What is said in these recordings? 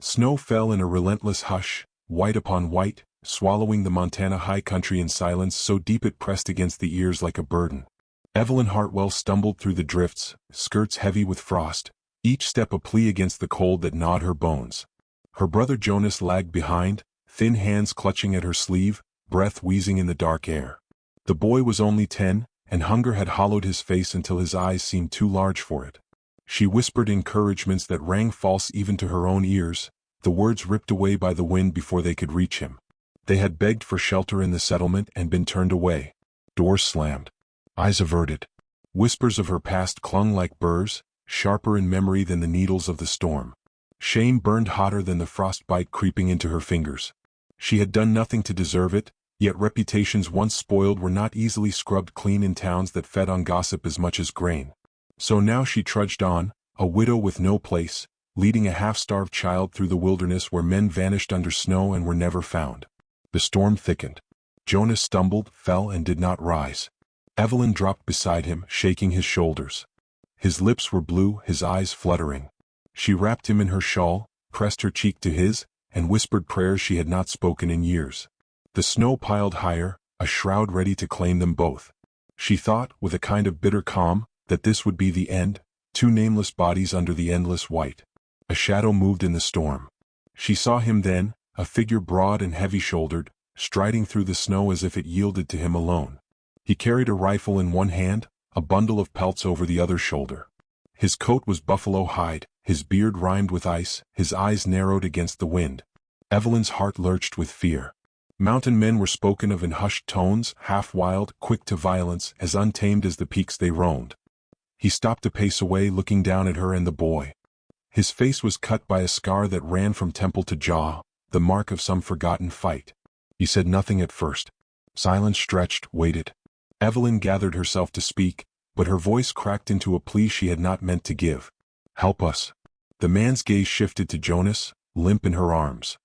Snow fell in a relentless hush, white upon white, swallowing the Montana high country in silence so deep it pressed against the ears like a burden. Evelyn Hartwell stumbled through the drifts, skirts heavy with frost, each step a plea against the cold that gnawed her bones. Her brother Jonas lagged behind, thin hands clutching at her sleeve, breath wheezing in the dark air. The boy was only 10, and hunger had hollowed his face until his eyes seemed too large for it. She whispered encouragements that rang false even to her own ears, the words ripped away by the wind before they could reach him. They had begged for shelter in the settlement and been turned away. Doors slammed. Eyes averted. Whispers of her past clung like burrs, sharper in memory than the needles of the storm. Shame burned hotter than the frostbite creeping into her fingers. She had done nothing to deserve it, yet reputations once spoiled were not easily scrubbed clean in towns that fed on gossip as much as grain. So now she trudged on, a widow with no place, leading a half-starved child through the wilderness where men vanished under snow and were never found. The storm thickened. Jonas stumbled, fell and did not rise. Evelyn dropped beside him, shaking his shoulders. His lips were blue, his eyes fluttering. She wrapped him in her shawl, pressed her cheek to his, and whispered prayers she had not spoken in years. The snow piled higher, a shroud ready to claim them both. She thought, with a kind of bitter calm, that this would be the end, two nameless bodies under the endless white. A shadow moved in the storm. She saw him then, a figure broad and heavy-shouldered, striding through the snow as if it yielded to him alone. He carried a rifle in one hand, a bundle of pelts over the other shoulder. His coat was buffalo hide, his beard rimed with ice, his eyes narrowed against the wind. Evelyn's heart lurched with fear. Mountain men were spoken of in hushed tones, half wild, quick to violence, as untamed as the peaks they roamed. He stopped a pace away, looking down at her and the boy. His face was cut by a scar that ran from temple to jaw, the mark of some forgotten fight. He said nothing at first. Silence stretched, waited. Evelyn gathered herself to speak, but her voice cracked into a plea she had not meant to give. "Help us." The man's gaze shifted to Jonas, limp in her arms.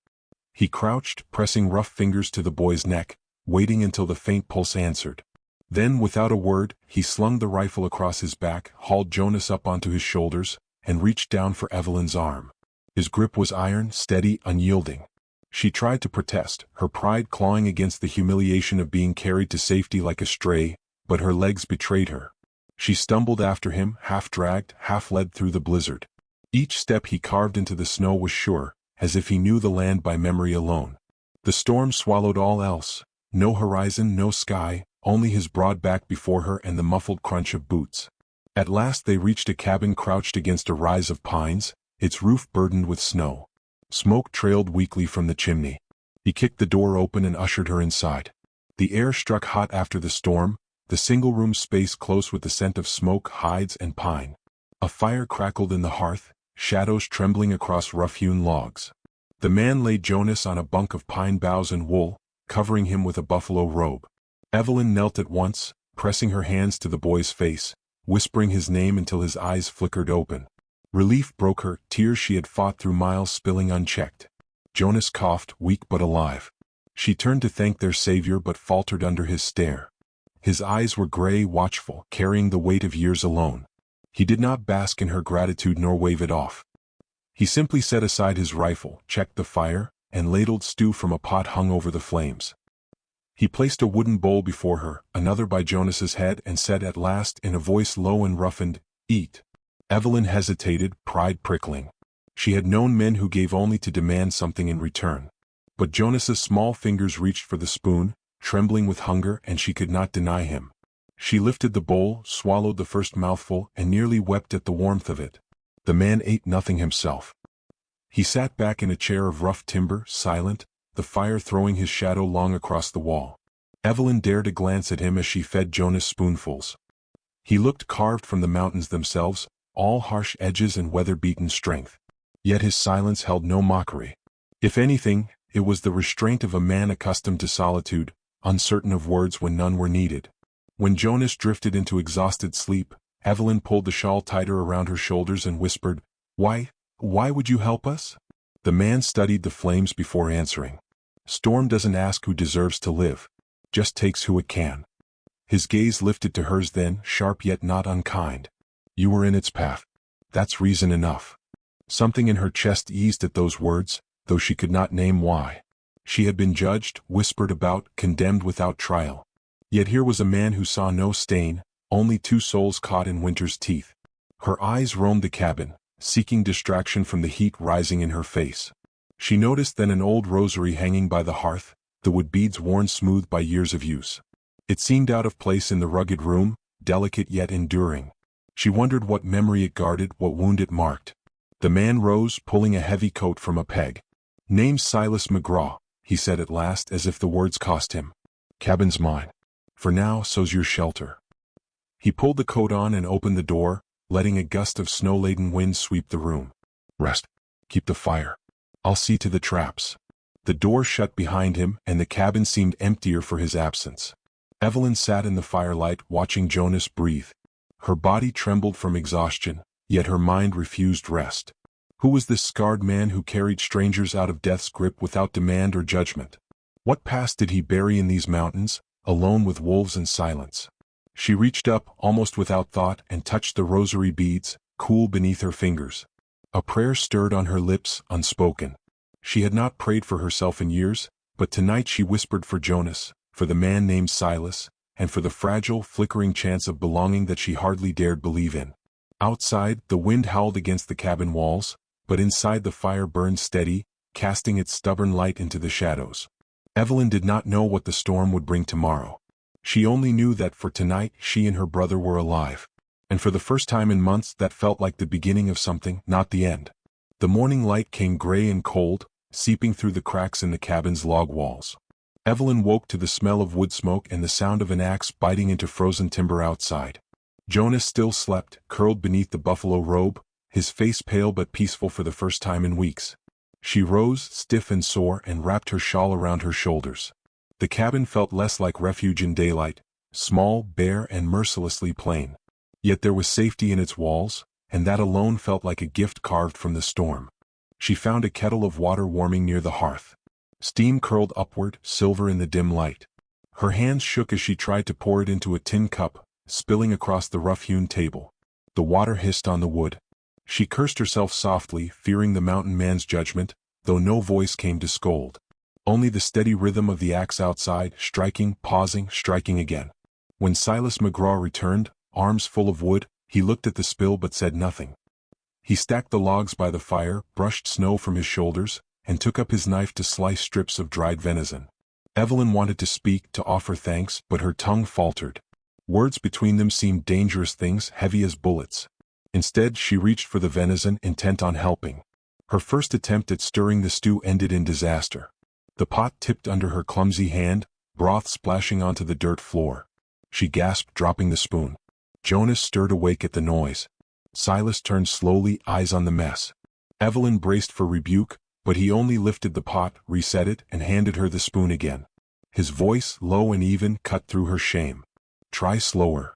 He crouched, pressing rough fingers to the boy's neck, waiting until the faint pulse answered. Then, without a word, he slung the rifle across his back, hauled Jonas up onto his shoulders, and reached down for Evelyn's arm. His grip was iron, steady, unyielding. She tried to protest, her pride clawing against the humiliation of being carried to safety like a stray, but her legs betrayed her. She stumbled after him, half-dragged, half-led through the blizzard. Each step he carved into the snow was sure, as if he knew the land by memory alone. The storm swallowed all else, no horizon, no sky, only his broad back before her and the muffled crunch of boots. At last they reached a cabin crouched against a rise of pines, its roof burdened with snow. Smoke trailed weakly from the chimney. He kicked the door open and ushered her inside. The air struck hot after the storm, the single-room space close with the scent of smoke, hides, and pine. A fire crackled in the hearth, shadows trembling across rough-hewn logs. The man laid Jonas on a bunk of pine boughs and wool, covering him with a buffalo robe. Evelyn knelt at once, pressing her hands to the boy's face, whispering his name until his eyes flickered open. Relief broke her, tears she had fought through miles spilling unchecked. Jonas coughed, weak but alive. She turned to thank their savior but faltered under his stare. His eyes were gray, watchful, carrying the weight of years alone. He did not bask in her gratitude nor wave it off. He simply set aside his rifle, checked the fire, and ladled stew from a pot hung over the flames. He placed a wooden bowl before her, another by Jonas's head, and said at last in a voice low and roughened, "Eat." Evelyn hesitated, pride prickling. She had known men who gave only to demand something in return. But Jonas's small fingers reached for the spoon, trembling with hunger, and she could not deny him. She lifted the bowl, swallowed the first mouthful, and nearly wept at the warmth of it. The man ate nothing himself. He sat back in a chair of rough timber, silent, the fire throwing his shadow long across the wall. Evelyn dared a glance at him as she fed Jonas spoonfuls. He looked carved from the mountains themselves, all harsh edges and weather-beaten strength. Yet his silence held no mockery. If anything, it was the restraint of a man accustomed to solitude, uncertain of words when none were needed. When Jonas drifted into exhausted sleep, Evelyn pulled the shawl tighter around her shoulders and whispered, Why would you help us?" The man studied the flames before answering. "Storm doesn't ask who deserves to live, just takes who it can." His gaze lifted to hers then, sharp yet not unkind. "You were in its path. That's reason enough." Something in her chest eased at those words, though she could not name why. She had been judged, whispered about, condemned without trial. Yet here was a man who saw no stain, only two souls caught in winter's teeth. Her eyes roamed the cabin, seeking distraction from the heat rising in her face. She noticed then an old rosary hanging by the hearth, the wood beads worn smooth by years of use. It seemed out of place in the rugged room, delicate yet enduring. She wondered what memory it guarded, what wound it marked. The man rose, pulling a heavy coat from a peg. "Name's Silas McGraw," he said at last, as if the words cost him. "Cabin's mine. For now, so's your shelter." He pulled the coat on and opened the door, letting a gust of snow-laden wind sweep the room. "Rest. Keep the fire. I'll see to the traps." The door shut behind him, and the cabin seemed emptier for his absence. Evelyn sat in the firelight, watching Jonas breathe. Her body trembled from exhaustion, yet her mind refused rest. Who was this scarred man who carried strangers out of death's grip without demand or judgment? What past did he bury in these mountains, alone with wolves and silence? She reached up, almost without thought, and touched the rosary beads, cool beneath her fingers. A prayer stirred on her lips, unspoken. She had not prayed for herself in years, but tonight she whispered for Jonas, for the man named Silas, and for the fragile, flickering chance of belonging that she hardly dared believe in. Outside, the wind howled against the cabin walls, but inside the fire burned steady, casting its stubborn light into the shadows. Evelyn did not know what the storm would bring tomorrow. She only knew that for tonight she and her brother were alive. And for the first time in months that felt like the beginning of something, not the end. The morning light came gray and cold, seeping through the cracks in the cabin's log walls. Evelyn woke to the smell of wood smoke and the sound of an axe biting into frozen timber outside. Jonas still slept, curled beneath the buffalo robe, his face pale but peaceful for the first time in weeks. She rose, stiff and sore, and wrapped her shawl around her shoulders. The cabin felt less like refuge in daylight, small, bare, and mercilessly plain. Yet there was safety in its walls, and that alone felt like a gift carved from the storm. She found a kettle of water warming near the hearth. Steam curled upward, silver in the dim light. Her hands shook as she tried to pour it into a tin cup, spilling across the rough-hewn table. The water hissed on the wood. She cursed herself softly, fearing the mountain man's judgment, though no voice came to scold. Only the steady rhythm of the axe outside, striking, pausing, striking again. When Silas McGraw returned, arms full of wood, he looked at the spill but said nothing. He stacked the logs by the fire, brushed snow from his shoulders, and took up his knife to slice strips of dried venison. Evelyn wanted to speak, to offer thanks, but her tongue faltered. Words between them seemed dangerous things, heavy as bullets. Instead, she reached for the venison, intent on helping. Her first attempt at stirring the stew ended in disaster. The pot tipped under her clumsy hand, broth splashing onto the dirt floor. She gasped, dropping the spoon. Jonas stirred awake at the noise. Silas turned slowly, eyes on the mess. Evelyn braced for rebuke, but he only lifted the pot, reset it, and handed her the spoon again. His voice, low and even, cut through her shame. "Try slower."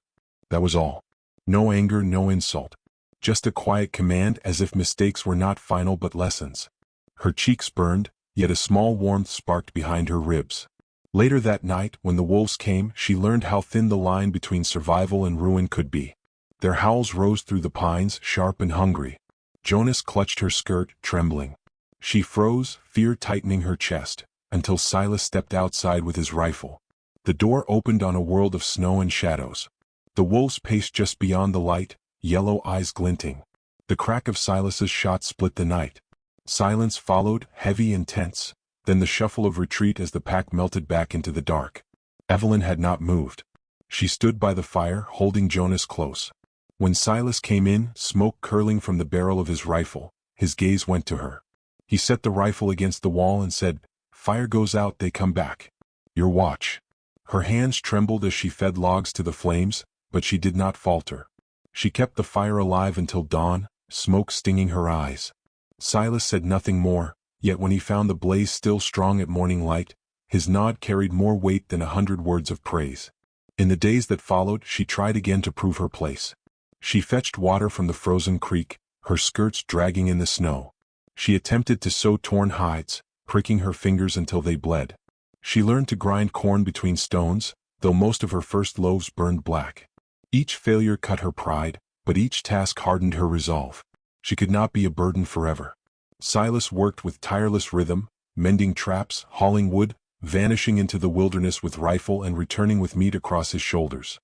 That was all. No anger, no insult. Just a quiet command, as if mistakes were not final but lessons. Her cheeks burned, yet a small warmth sparked behind her ribs. Later that night, when the wolves came, she learned how thin the line between survival and ruin could be. Their howls rose through the pines, sharp and hungry. Jonas clutched her skirt, trembling. She froze, fear tightening her chest, until Silas stepped outside with his rifle. The door opened on a world of snow and shadows. The wolves paced just beyond the light, yellow eyes glinting. The crack of Silas's shot split the night. Silence followed, heavy and tense, then the shuffle of retreat as the pack melted back into the dark. Evelyn had not moved. She stood by the fire, holding Jonas close. When Silas came in, smoke curling from the barrel of his rifle, his gaze went to her. He set the rifle against the wall and said, "Fire goes out, they come back. Your watch." Her hands trembled as she fed logs to the flames, but she did not falter. She kept the fire alive until dawn, smoke stinging her eyes. Silas said nothing more, yet when he found the blaze still strong at morning light, his nod carried more weight than 100 words of praise. In the days that followed, she tried again to prove her place. She fetched water from the frozen creek, her skirts dragging in the snow. She attempted to sew torn hides, pricking her fingers until they bled. She learned to grind corn between stones, though most of her first loaves burned black. Each failure cut her pride, but each task hardened her resolve. She could not be a burden forever. Silas worked with tireless rhythm, mending traps, hauling wood, vanishing into the wilderness with rifle and returning with meat across his shoulders.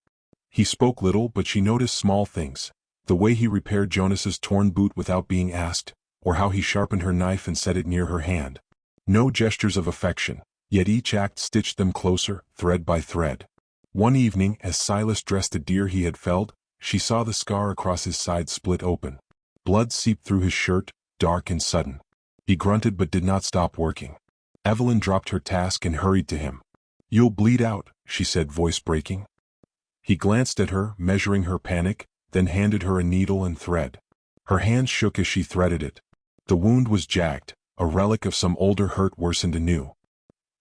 He spoke little, but she noticed small things. The way he repaired Jonas's torn boot without being asked, or how he sharpened her knife and set it near her hand. No gestures of affection, yet each act stitched them closer, thread by thread. One evening, as Silas dressed a deer he had felled, she saw the scar across his side split open. Blood seeped through his shirt, dark and sudden. He grunted but did not stop working. Evelyn dropped her task and hurried to him. "You'll bleed out," she said, voice breaking. He glanced at her, measuring her panic, then handed her a needle and thread. Her hands shook as she threaded it. The wound was jagged, a relic of some older hurt worsened anew.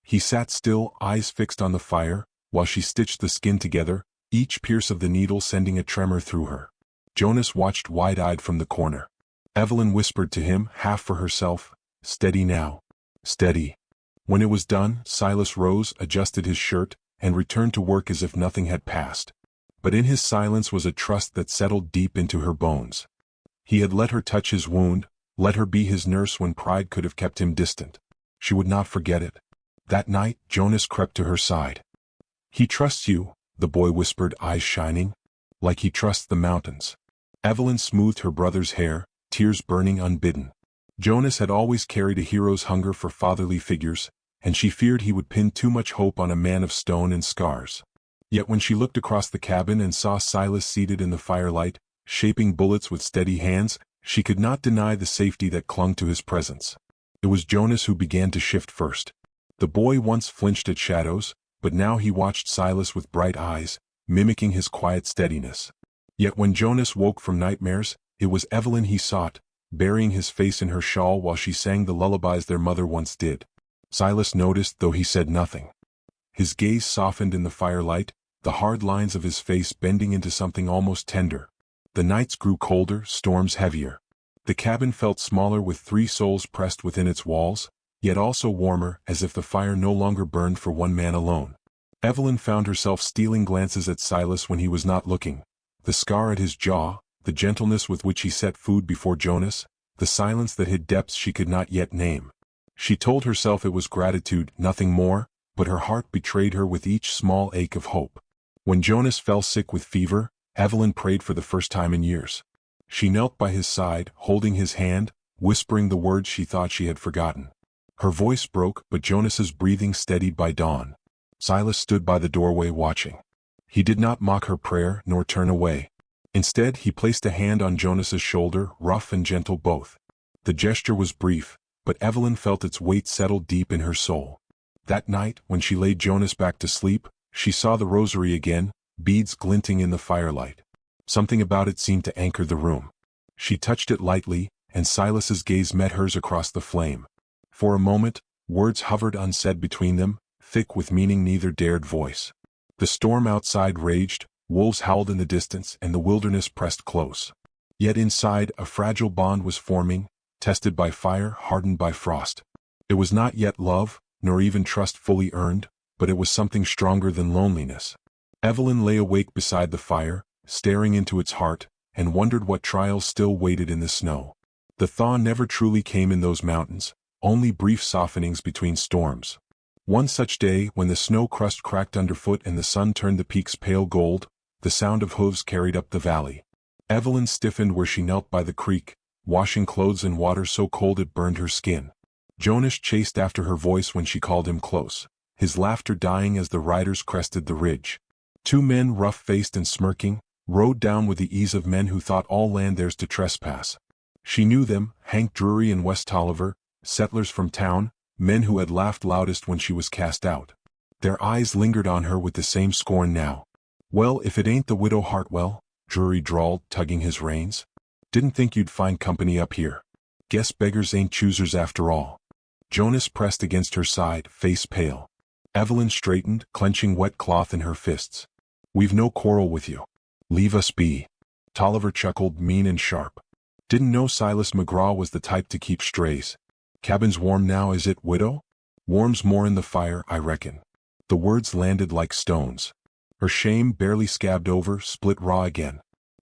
He sat still, eyes fixed on the fire, while she stitched the skin together, each pierce of the needle sending a tremor through her. Jonas watched wide-eyed from the corner. Evelyn whispered to him, half for herself, "Steady now. Steady." When it was done, Silas rose, adjusted his shirt, and returned to work as if nothing had passed. But in his silence was a trust that settled deep into her bones. He had let her touch his wound, let her be his nurse when pride could have kept him distant. She would not forget it. That night, Jonas crept to her side. "He trusts you," the boy whispered, eyes shining. "Like he trusts the mountains." Evelyn smoothed her brother's hair, tears burning unbidden. Jonas had always carried a hero's hunger for fatherly figures, and she feared he would pin too much hope on a man of stone and scars. Yet when she looked across the cabin and saw Silas seated in the firelight, shaping bullets with steady hands, she could not deny the safety that clung to his presence. It was Jonas who began to shift first. The boy once flinched at shadows, but now he watched Silas with bright eyes, mimicking his quiet steadiness. Yet when Jonas woke from nightmares, it was Evelyn he sought, burying his face in her shawl while she sang the lullabies their mother once did. Silas noticed, though he said nothing. His gaze softened in the firelight, the hard lines of his face bending into something almost tender. The nights grew colder, storms heavier. The cabin felt smaller with 3 souls pressed within its walls, yet also warmer, as if the fire no longer burned for one man alone. Evelyn found herself stealing glances at Silas when he was not looking. The scar at his jaw, the gentleness with which he set food before Jonas, the silence that hid depths she could not yet name. She told herself it was gratitude, nothing more, but her heart betrayed her with each small ache of hope. When Jonas fell sick with fever, Evelyn prayed for the first time in years. She knelt by his side, holding his hand, whispering the words she thought she had forgotten. Her voice broke, but Jonas's breathing steadied by dawn. Silas stood by the doorway watching. He did not mock her prayer nor turn away. Instead, he placed a hand on Jonas's shoulder, rough and gentle both. The gesture was brief, but Evelyn felt its weight settle deep in her soul. That night, when she laid Jonas back to sleep, she saw the rosary again, beads glinting in the firelight. Something about it seemed to anchor the room. She touched it lightly, and Silas's gaze met hers across the flame. For a moment, words hovered unsaid between them, thick with meaning neither dared voice. The storm outside raged, wolves howled in the distance, and the wilderness pressed close. Yet inside, a fragile bond was forming, tested by fire, hardened by frost. It was not yet love, nor even trust fully earned, but it was something stronger than loneliness. Evelyn lay awake beside the fire, staring into its heart, and wondered what trials still waited in the snow. The thaw never truly came in those mountains, only brief softenings between storms. One such day, when the snow crust cracked underfoot and the sun turned the peaks pale gold, the sound of hooves carried up the valley. Evelyn stiffened where she knelt by the creek, washing clothes in water so cold it burned her skin. Jonas chased after her voice when she called him close, his laughter dying as the riders crested the ridge. 2 men, rough-faced and smirking, rode down with the ease of men who thought all land theirs to trespass. She knew them, Hank Drury and Wes Tolliver, settlers from town, men who had laughed loudest when she was cast out. Their eyes lingered on her with the same scorn now. "Well, if it ain't the widow Hartwell," Drury drawled, tugging his reins. "Didn't think you'd find company up here. Guess beggars ain't choosers after all." Jonas pressed against her side, face pale. Evelyn straightened, clenching wet cloth in her fists. "We've no quarrel with you. Leave us be." Tolliver chuckled, mean and sharp. "Didn't know Silas McGraw was the type to keep strays. Cabin's warm now, is it, widow?" "Warm's more in the fire, I reckon." The words landed like stones. Her shame, barely scabbed over, split raw again.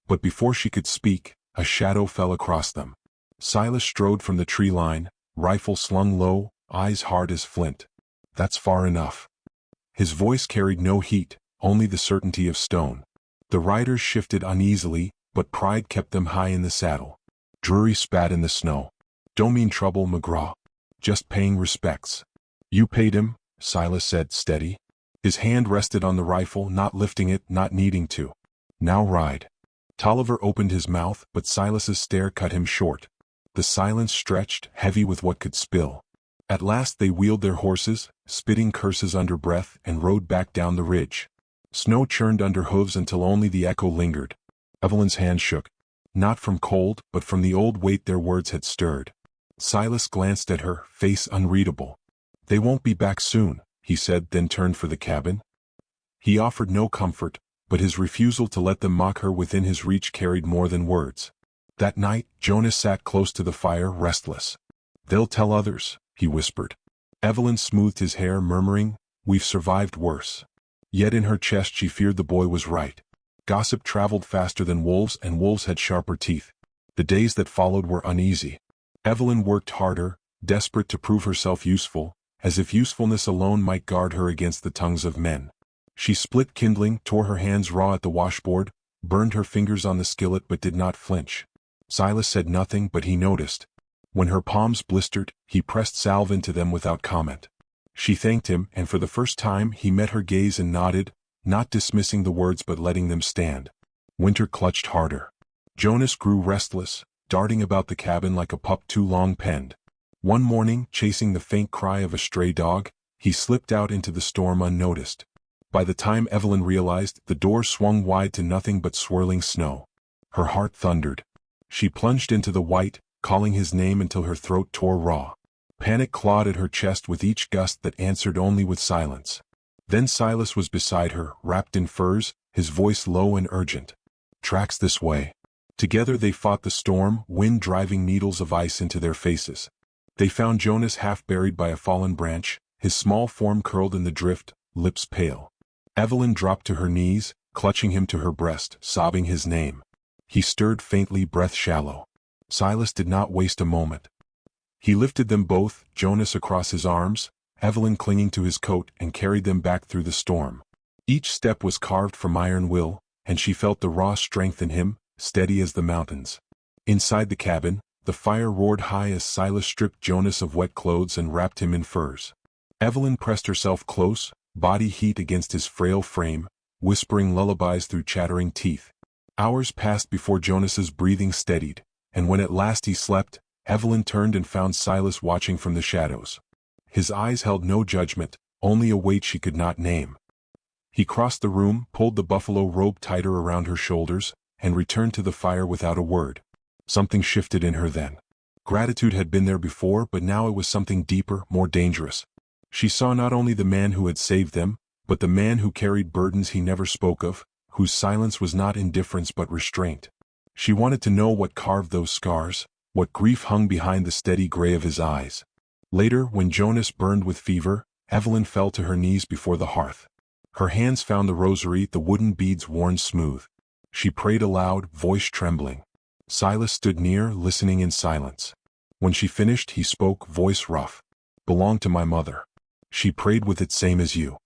But before she could speak, a shadow fell across them. Silas strode from the tree line, rifle slung low, eyes hard as flint. "That's far enough." His voice carried no heat, only the certainty of stone. The riders shifted uneasily, but pride kept them high in the saddle. Drury spat in the snow. "Don't mean trouble, McGraw. Just paying respects." "You paid him," Silas said, steady. His hand rested on the rifle, not lifting it, not needing to. "Now ride." Tolliver opened his mouth, but Silas's stare cut him short. The silence stretched, heavy with what could spill. At last they wheeled their horses, spitting curses under breath, and rode back down the ridge. Snow churned under hooves until only the echo lingered. Evelyn's hand shook. Not from cold, but from the old weight their words had stirred. Silas glanced at her, face unreadable. "They won't be back soon," he said, then turned for the cabin. He offered no comfort, but his refusal to let them mock her within his reach carried more than words. That night, Jonas sat close to the fire, restless. "They'll tell others," he whispered. Evelyn smoothed his hair, murmuring, "We've survived worse." Yet in her chest she feared the boy was right. Gossip traveled faster than wolves, and wolves had sharper teeth. The days that followed were uneasy. Evelyn worked harder, desperate to prove herself useful, as if usefulness alone might guard her against the tongues of men. She split kindling, tore her hands raw at the washboard, burned her fingers on the skillet but did not flinch. Silas said nothing, but he noticed. When her palms blistered, he pressed salve into them without comment. She thanked him, and for the first time he met her gaze and nodded, not dismissing the words but letting them stand. Winter clutched harder. Jonas grew restless, darting about the cabin like a pup too long penned. One morning, chasing the faint cry of a stray dog, he slipped out into the storm unnoticed. By the time Evelyn realized, the door swung wide to nothing but swirling snow. Her heart thundered. She plunged into the white, calling his name until her throat tore raw. Panic clawed at her chest with each gust that answered only with silence. Then Silas was beside her, wrapped in furs, his voice low and urgent. "Tracks this way." Together they fought the storm, wind driving needles of ice into their faces. They found Jonas half buried by a fallen branch, his small form curled in the drift, lips pale. Evelyn dropped to her knees, clutching him to her breast, sobbing his name. He stirred faintly, breath shallow. Silas did not waste a moment. He lifted them both, Jonas across his arms, Evelyn clinging to his coat, and carried them back through the storm. Each step was carved from iron will, and she felt the raw strength in him, steady as the mountains. Inside the cabin, the fire roared high as Silas stripped Jonas of wet clothes and wrapped him in furs. Evelyn pressed herself close, body heat against his frail frame, whispering lullabies through chattering teeth. Hours passed before Jonas's breathing steadied, and when at last he slept, Evelyn turned and found Silas watching from the shadows. His eyes held no judgment, only a weight she could not name. He crossed the room, pulled the buffalo robe tighter around her shoulders, and returned to the fire without a word. Something shifted in her then. Gratitude had been there before, but now it was something deeper, more dangerous. She saw not only the man who had saved them, but the man who carried burdens he never spoke of, whose silence was not indifference but restraint. She wanted to know what carved those scars, what grief hung behind the steady gray of his eyes. Later, when Jonas burned with fever, Evelyn fell to her knees before the hearth. Her hands found the rosary, the wooden beads worn smooth. She prayed aloud, voice trembling. Silas stood near, listening in silence. When she finished, he spoke, voice rough. "Belong to my mother. She prayed with it same as you."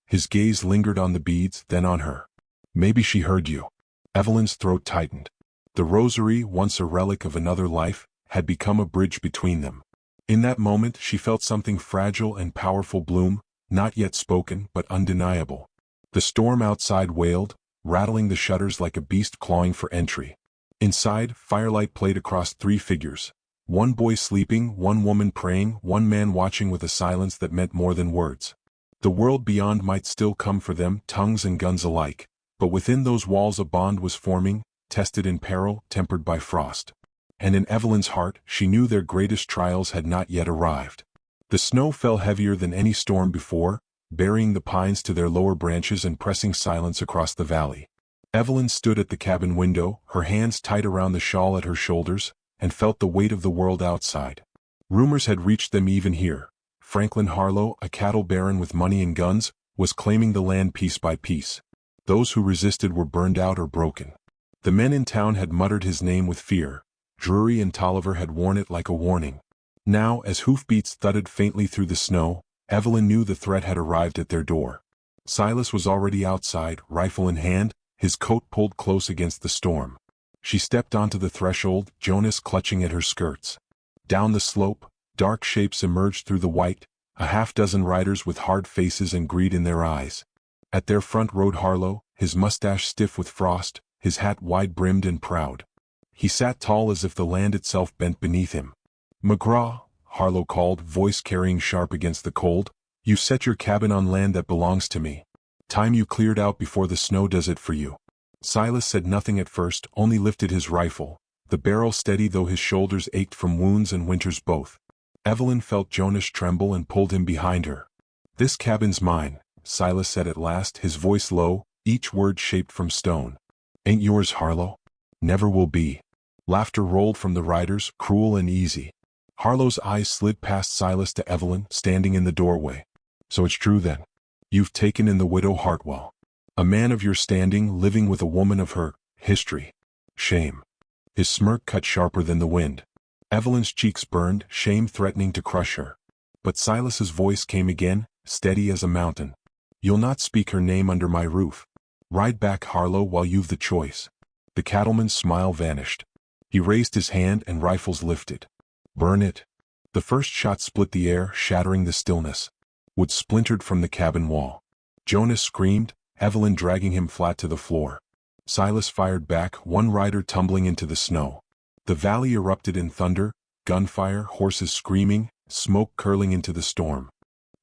His gaze lingered on the beads, then on her. "Maybe she heard you." Evelyn's throat tightened. The rosary, once a relic of another life, had become a bridge between them. In that moment she felt something fragile and powerful bloom, not yet spoken but undeniable. The storm outside wailed, rattling the shutters like a beast clawing for entry. Inside, firelight played across three figures. One boy sleeping, one woman praying, one man watching with a silence that meant more than words. The world beyond might still come for them, tongues and guns alike, but within those walls a bond was forming, tested in peril, tempered by frost. And in Evelyn's heart, she knew their greatest trials had not yet arrived. The snow fell heavier than any storm before, burying the pines to their lower branches and pressing silence across the valley. Evelyn stood at the cabin window, her hands tight around the shawl at her shoulders, and felt the weight of the world outside. Rumors had reached them even here. Franklin Harlow, a cattle baron with money and guns, was claiming the land piece by piece. Those who resisted were burned out or broken. The men in town had muttered his name with fear. Drury and Tolliver had worn it like a warning. Now, as hoofbeats thudded faintly through the snow, Evelyn knew the threat had arrived at their door. Silas was already outside, rifle in hand, his coat pulled close against the storm. She stepped onto the threshold, Jonas clutching at her skirts. Down the slope, dark shapes emerged through the white, a half-dozen riders with hard faces and greed in their eyes. At their front rode Harlow, his mustache stiff with frost, his hat wide-brimmed and proud. He sat tall as if the land itself bent beneath him. "McGraw," Harlow called, voice carrying sharp against the cold, "you set your cabin on land that belongs to me. Time you cleared out before the snow does it for you." Silas said nothing at first, only lifted his rifle, the barrel steady though his shoulders ached from wounds and winters both. Evelyn felt Jonas tremble and pulled him behind her. "This cabin's mine," Silas said at last, his voice low, each word shaped from stone. "Ain't yours, Harlow? Never will be." Laughter rolled from the riders, cruel and easy. Harlow's eyes slid past Silas to Evelyn, standing in the doorway. "So it's true then? You've taken in the widow Hartwell. A man of your standing, living with a woman of her history. Shame." His smirk cut sharper than the wind. Evelyn's cheeks burned, shame threatening to crush her. But Silas's voice came again, steady as a mountain. "You'll not speak her name under my roof. Ride back, Harlow, while you've the choice." The cattleman's smile vanished. He raised his hand and rifles lifted. "Burn it." The first shot split the air, shattering the stillness. Wood splintered from the cabin wall. Jonas screamed, Evelyn dragging him flat to the floor. Silas fired back, one rider tumbling into the snow. The valley erupted in thunder, gunfire, horses screaming, smoke curling into the storm.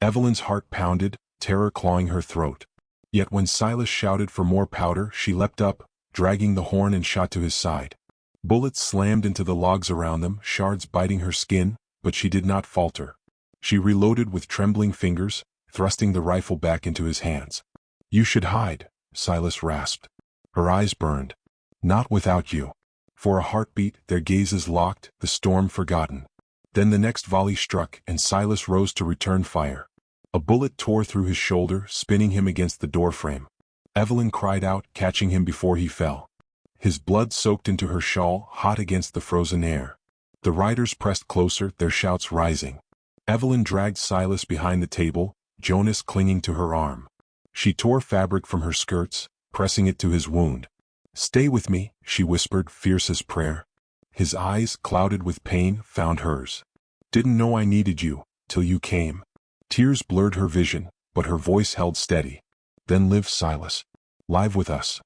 Evelyn's heart pounded, terror clawing her throat. Yet when Silas shouted for more powder, she leapt up, dragging the horn and shot to his side. Bullets slammed into the logs around them, shards biting her skin, but she did not falter. She reloaded with trembling fingers, thrusting the rifle back into his hands. "You should hide," Silas rasped. Her eyes burned. "Not without you." For a heartbeat, their gazes locked, the storm forgotten. Then the next volley struck, and Silas rose to return fire. A bullet tore through his shoulder, spinning him against the doorframe. Evelyn cried out, catching him before he fell. His blood soaked into her shawl, hot against the frozen air. The riders pressed closer, their shouts rising. Evelyn dragged Silas behind the table, Jonas clinging to her arm. She tore fabric from her skirts, pressing it to his wound. "Stay with me," she whispered, fierce as prayer. His eyes, clouded with pain, found hers. "Didn't know I needed you, till you came." Tears blurred her vision, but her voice held steady. "Then live, Silas. Live with us."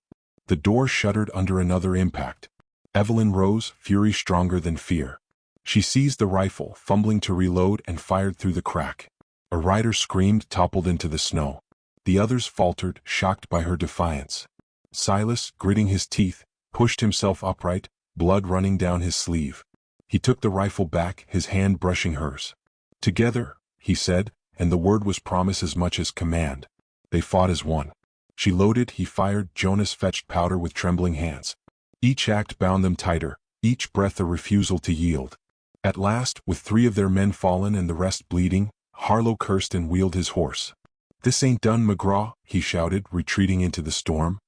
The door shuddered under another impact. Evelyn rose, fury stronger than fear. She seized the rifle, fumbling to reload, and fired through the crack. A rider screamed, toppled into the snow. The others faltered, shocked by her defiance. Silas, gritting his teeth, pushed himself upright, blood running down his sleeve. He took the rifle back, his hand brushing hers. "Together," he said, and the word was promise as much as command. They fought as one. She loaded, he fired, Jonas fetched powder with trembling hands. Each act bound them tighter, each breath a refusal to yield. At last, with 3 of their men fallen and the rest bleeding, Harlow cursed and wheeled his horse. "This ain't done, McGraw," he shouted, retreating into the storm.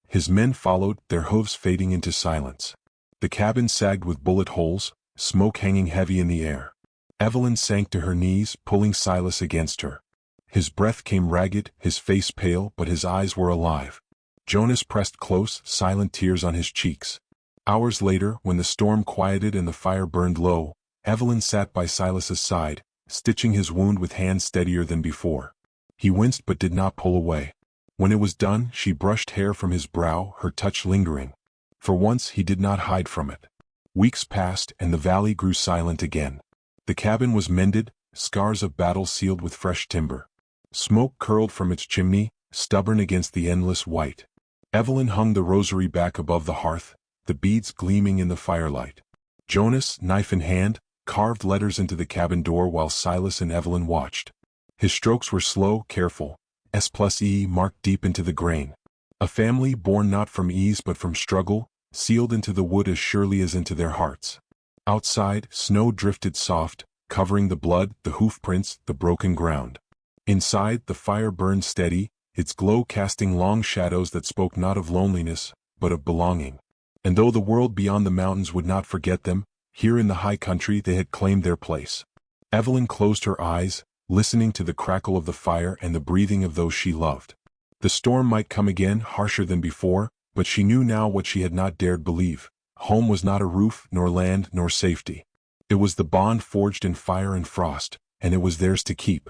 His men followed, their hooves fading into silence. The cabin sagged with bullet holes, smoke hanging heavy in the air. Evelyn sank to her knees, pulling Silas against her. His breath came ragged, his face pale, but his eyes were alive. Jonas pressed close, silent tears on his cheeks. Hours later, when the storm quieted and the fire burned low, Evelyn sat by Silas's side, stitching his wound with hands steadier than before. He winced but did not pull away. When it was done, she brushed hair from his brow, her touch lingering. For once he did not hide from it. Weeks passed, and the valley grew silent again. The cabin was mended, scars of battle sealed with fresh timber. Smoke curled from its chimney, stubborn against the endless white. Evelyn hung the rosary back above the hearth, the beads gleaming in the firelight. Jonas, knife in hand, carved letters into the cabin door while Silas and Evelyn watched. His strokes were slow, careful, S+E marked deep into the grain. A family born not from ease but from struggle, sealed into the wood as surely as into their hearts. Outside, snow drifted soft, covering the blood, the hoof prints, the broken ground. Inside, the fire burned steady, its glow casting long shadows that spoke not of loneliness, but of belonging. And though the world beyond the mountains would not forget them, Here in the high country they had claimed their place. Evelyn closed her eyes, listening to the crackle of the fire and the breathing of those she loved. The storm might come again, harsher than before, but she knew now what she had not dared believe. Home was not a roof, nor land, nor safety. It was the bond forged in fire and frost, and it was theirs to keep.